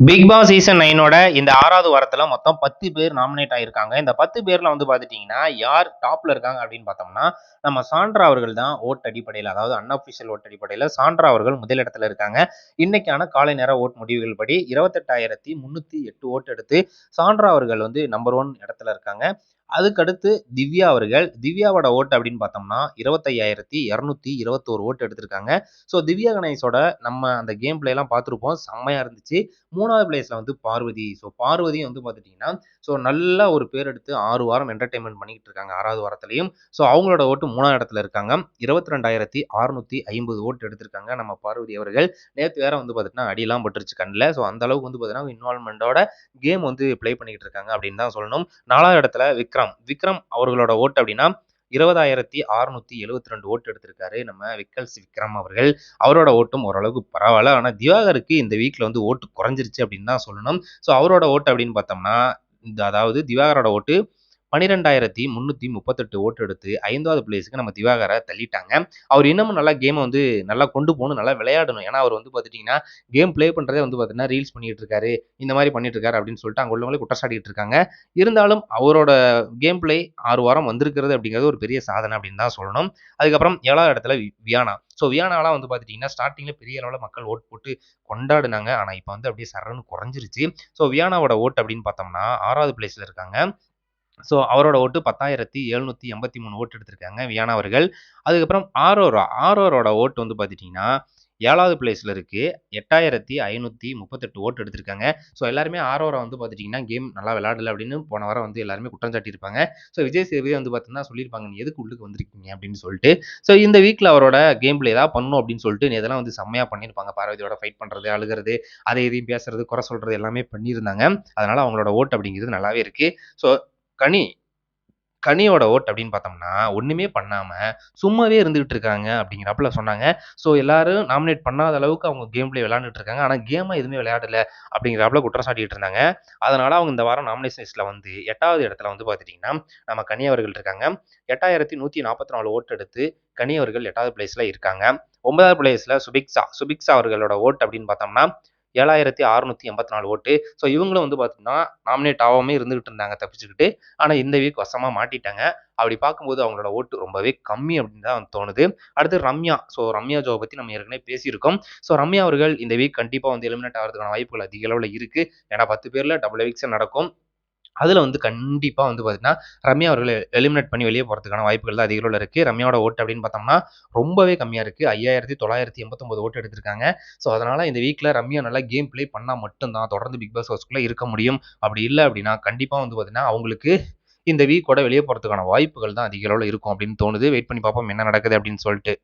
Big Boss season 9 இந்த 6வது வாரத்துல மொத்தம் 10 பேர் நாமினேட் ஆயிருக்காங்க. இந்த 10 பேர்ல பார்த்துட்டீங்கன்னா, யார் டாப்ல இருக்காங்க அப்படின்னு பார்த்தோம்னா, நம்ம சாண்ட்ரா அவர்கள் தான் ஓட் அடிப்படையில, அதாவது அன்அஃபிஷியல் ஓட் அடிப்படையில சாண்ட்ரா அவர்கள் முதலிடத்துல இருக்காங்க. இன்னைக்கான காலை நேர ஓட் முடிவுகள் படி 28,308 ஓட் எடுத்து சாண்ட்ரா அவர்கள் நம்பர் 1 இடத்துல இருக்காங்க. அதுக்கடுத்து திவ்யா அவர்கள், திவ்யாவோட ஓட்டு அப்படின்னு பார்த்தோம்னா 25,221 ஓட்டு எடுத்திருக்காங்க. ஸோ திவ்யா கணேஷோட நம்ம அந்த கேம் பிளே எல்லாம் பார்த்துருப்போம், செம்மையா இருந்துச்சு. 3வது பிளேஸ்ல பார்வதி. ஸோ பார்வதியும் பார்த்துட்டீங்கன்னா, ஸோ நல்ல ஒரு பேர் எடுத்து 6 வாரம் என்டர்டைன்மெண்ட் பண்ணிக்கிட்டு இருக்காங்க 6வது வாரத்திலையும். ஸோ அவங்களோட ஓட்டு 3வது இடத்துல இருக்காங்க. 22,650 ஓட்டு எடுத்திருக்காங்க நம்ம பார்வதி அவர்கள். நேற்று வேற பார்த்துட்டீங்கன்னா அடியெல்லாம் பட்டுருச்சு கண்ணில். ஸோ அந்த அளவுக்கு பார்த்தீங்கன்னா இன்வால்மெண்டோட கேம் ப்ளே பண்ணிக்கிட்டு இருக்காங்க அப்படின்னு தான் சொல்லணும். 4வது இடத்துல விக்ரம் அவர்களோட ஓட்டு அப்படின்னா 20,672 ஓட்டு எடுத்திருக்காரு நம்ம விக்கல்ஸ் விக்ரம் அவர்கள். அவரோட ஓட்டும் ஓரளவுக்கு பரவாயில்ல. ஆனா திவாகருக்கு இந்த வீக்ல ஓட்டு குறைஞ்சிருச்சு அப்படின்னு தான் சொல்லணும். ஸோ அவரோட ஓட்டு அப்படின்னு பார்த்தோம்னா, அதாவது திவாகரோட ஓட்டு 12,338 ஓட்டு எடுத்து 5வது பிளேஸுக்கு நம்ம திவாகரை தள்ளிட்டாங்க. அவர் இன்னமும் நல்லா கேமை நல்லா கொண்டு போகணும், நல்லா விளையாடணும். ஏன்னா அவர் பார்த்துட்டீங்கன்னா கேம் பிளே பண்றதே பார்த்தீங்கன்னா ரீல்ஸ் பண்ணிட்டு இருக்காரு, இந்த மாதிரி பண்ணிட்டு இருக்காரு அப்படின்னு சொல்லிட்டு அங்க உள்ளவங்களே குற்றச்சாட்டிட்டு இருக்காங்க. இருந்தாலும் அவரோட கேம் பிளே 6 வாரம் வந்திருக்கிறது அப்படிங்கிறது ஒரு பெரிய சாதனை அப்படின்னு தான் சொல்லணும். அதுக்கப்புறம் 7வது இடத்துல வியானா. ஸோ வியானாலாம் பார்த்துட்டீங்கன்னா ஸ்டார்டிங்ல பெரிய அளவில் மக்கள் ஓட்டு போட்டு கொண்டாடினாங்க. ஆனா இப்போ அப்படியே சரன்னு குறைஞ்சிருச்சு. ஸோ வியானாவோட ஓட்டு அப்படின்னு பார்த்தோம்னா 6வது பிளேஸ்ல இருக்காங்க. ஸோ அவரோட ஓட்டு 10,783 ஓட்டு எடுத்திருக்காங்க வியானா அவர்கள். அதுக்கப்புறம் ஆரோரோட ஓட்டு பார்த்துட்டீங்கன்னா 7வது பிளேஸ்ல இருக்கு. 8,538 ஓட்டு எடுத்திருக்காங்க. ஸோ எல்லாருமே ஆரோரை பார்த்துட்டீங்கன்னா கேம் நல்லா விளையாடல அப்படின்னு போன வாரம் எல்லாருமே குற்றம் சாட்டியிருப்பாங்க. ஸோ விஜய் சேதுபதி பார்த்தீங்கன்னா சொல்லியிருப்பாங்க, நீ எதுக்கு உள்ளுக்கு வந்திருக்கீங்க அப்படின்னு சொல்லிட்டு. ஸோ இந்த வீக்ல அவரோட கேம் பிளே ஏதாவது பண்ணணும் அப்படின்னு சொல்லிட்டு இதெல்லாம் செம்மையா பண்ணியிருப்பாங்க. பார்வதியோட ஃபைட் பண்றது, அழுகிறது, அதை இதையும் பேசுறது, குறை சொல்றது எல்லாமே பண்ணியிருந்தாங்க. அதனால அவங்களோட ஓட்டு அப்படிங்கிறது நல்லாவே இருக்கு. ஸோ கனியோட ஓட்டு அப்படின்னு பார்த்தோம்னா, ஒண்ணுமே பண்ணாம சும்மாவே இருந்துகிட்டு இருக்காங்க அப்படிங்கிறாப்புல சொன்னாங்க. ஸோ எல்லாரும் நாமினேட் பண்ணாத அளவுக்கு அவங்க கேம் பிளே விளையாண்டுட்டு இருக்காங்க. ஆனா கேமா எதுவுமே விளையாடல அப்படிங்கிறாப்புல குற்றம் சாட்டிட்டு இருந்தாங்க. அதனால அவங்க இந்த வாரம் நாமினேஷன் லிஸ்ட்ல 8வது இடத்துல பார்த்துட்டீங்கன்னா, நம்ம கனி அவர்கள் இருக்காங்க. 8,144 ஓட்டு எடுத்து கனி அவர்கள் 8வது பிளேஸ்ல இருக்காங்க. 9வது பிளேஸ்ல சுபிக்ஷா அவர்களோட ஓட்டு அப்படின்னு பார்த்தோம்னா 7,684 ஓட்டு. ஸோ இவங்களும் பார்த்தீங்கன்னா நாமினேட் ஆகாம இருந்துகிட்டு இருந்தாங்க தப்பிச்சுக்கிட்டு. ஆனா இந்த வீக் வசமா மாட்டிட்டாங்க. அப்படி பார்க்கும்போது அவங்களோட ஓட்டு ரொம்பவே கம்மி அப்படின்னு தான் தோணுது. அடுத்து ரம்யா. ஸோ ரம்யா ஜோவை பத்தி நம்ம ஏற்கனவே பேசியிருக்கோம். ஸோ ரம்யா அவர்கள் இந்த வீக் கண்டிப்பா எலிமினேட் ஆகிறதுக்கான வாய்ப்புகள் அதிக அளவில் இருக்கு. ஏன்னா 10 பேர்ல டபுள் எவிக்ஷன் நடக்கும். அதுல கண்டிப்பா பார்த்தீங்கன்னா ரம்யா அவர்களை எலிமினேட் பண்ணி வெளியே போறதுக்கான வாய்ப்புகள் தான் அதிக அளவில் இருக்கு. ரம்யாவோட ஓட்டு அப்படின்னு பார்த்தோம்னா ரொம்பவே கம்மியா இருக்கு. 5,989 ஓட்டு எடுத்திருக்காங்க. ஸோ அதனால இந்த வீக்ல ரம்யா நல்லா கேம் பிளே பண்ணா மட்டும்தான் தொடர்ந்து பிக் பாஸ் ஹவுஸ்க்குள்ள இருக்க முடியும். அப்படி இல்லை அப்படின்னா கண்டிப்பா பார்த்தீங்கன்னா அவங்களுக்கு இந்த வீக்கோட வெளியே போறதுக்கான வாய்ப்புகள் தான் அதிக அளவில் இருக்கும் அப்படின்னு தோணுது. வெயிட் பண்ணி பார்ப்போம் என்ன நடக்குது அப்படின்னு சொல்லிட்டு.